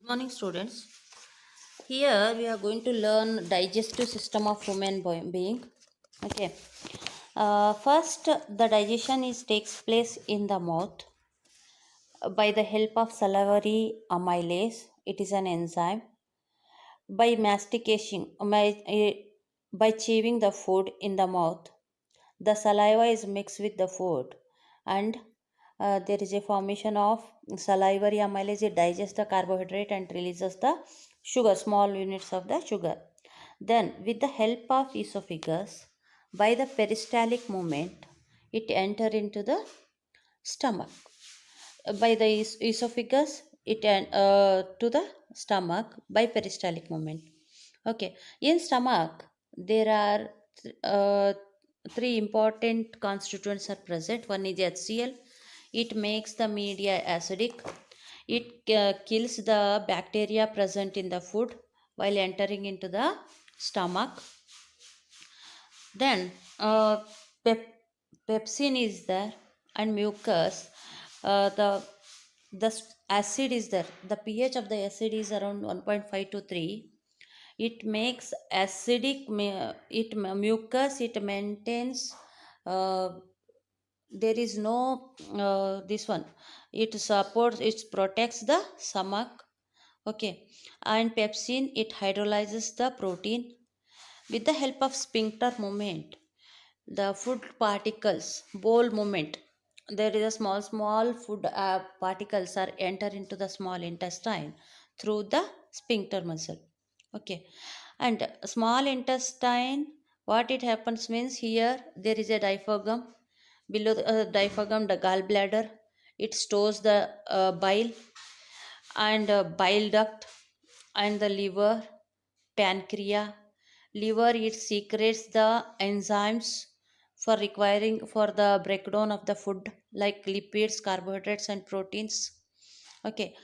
Morning, students. Here we are going to learn digestive system of human being. Okay. First, the digestion is takes place in the mouth by the help of salivary amylase. It is an enzyme. By mastication, by chewing the food in the mouth, the saliva is mixed with the food, and there is a formation of salivary amylase. It digests the carbohydrate and releases the sugar, small units of the sugar. Then, with the help of esophagus, by the peristaltic movement, it enter into the stomach. By the esophagus, it to the stomach by peristaltic movement. Okay, in stomach there are uh, three important constituents are present. One is HCl. It makes the media acidic. It kills the bacteria present in the food while entering into the stomach. Then pepsin is there, and mucus. The acid is there. The pH of the acid is around 1.5 to 3. It makes acidic. Mucus. It maintains. Uh, there is no this one. It supports. It protects the stomach. Okay, and pepsin, it hydrolyzes the protein with the help of sphincter movement. The food particles bowel movement, there is a small food particles are enter into the small intestine through the sphincter muscle. Okay, and small intestine, what it happens means, here there is a diaphragm. Below the diaphragm, the gallbladder, it stores the bile, and bile duct, and the liver, pancreas. Liver, it secretes the enzymes for requiring for the breakdown of the food like lipids, carbohydrates, and proteins. Okay,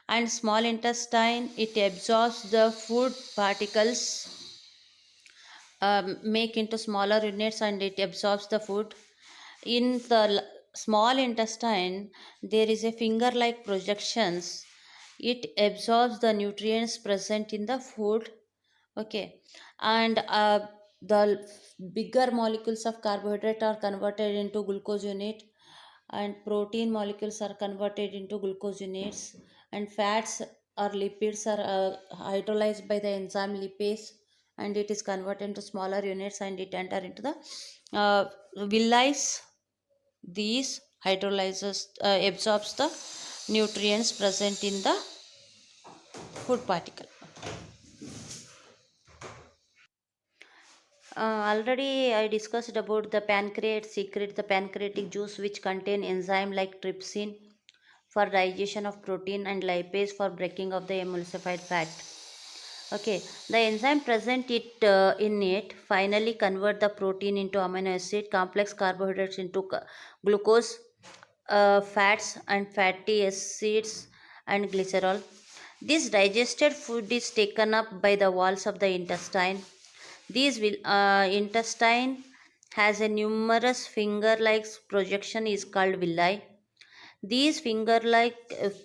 and small intestine, it absorbs the food particles, make into smaller units, and it absorbs the food. In the small intestine, there is a finger like projections. It absorbs the nutrients present in the food. Okay, and the bigger molecules of carbohydrate are converted into glucose unit, and protein molecules are converted into glucose units, and fats or lipids are hydrolyzed by the enzyme lipase, and it is converted into smaller units, and it enter into the villi. These hydrolyzes absorbs the nutrients present in the food particle. Already I discussed about the pancreas secrete the pancreatic juice, which contain enzyme like trypsin for digestion of protein and lipase for breaking of the emulsified fat. Okay, the enzyme present in it finally convert the protein into amino acid, complex carbohydrates into glucose, fats and fatty acids, and glycerol. This digested food is taken up by the walls of the intestine. These will intestine has a numerous finger-like projection is called villi. These finger-like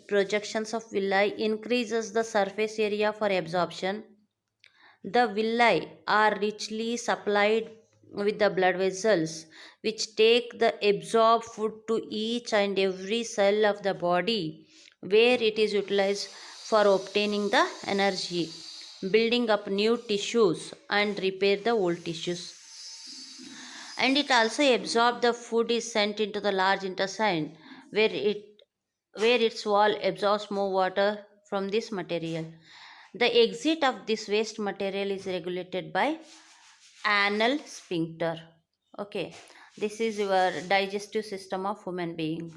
projections of villi increases the surface area for absorption. The villi are richly supplied with the blood vessels, which take the absorbed food to each and every cell of the body, where it is utilized for obtaining the energy, building up new tissues, and repair the old tissues. And it also absorbs the food is sent into the large intestine, where its wall absorbs more water from this material. The exit of this waste material is regulated by anal sphincter. Okay, this is your digestive system of human being.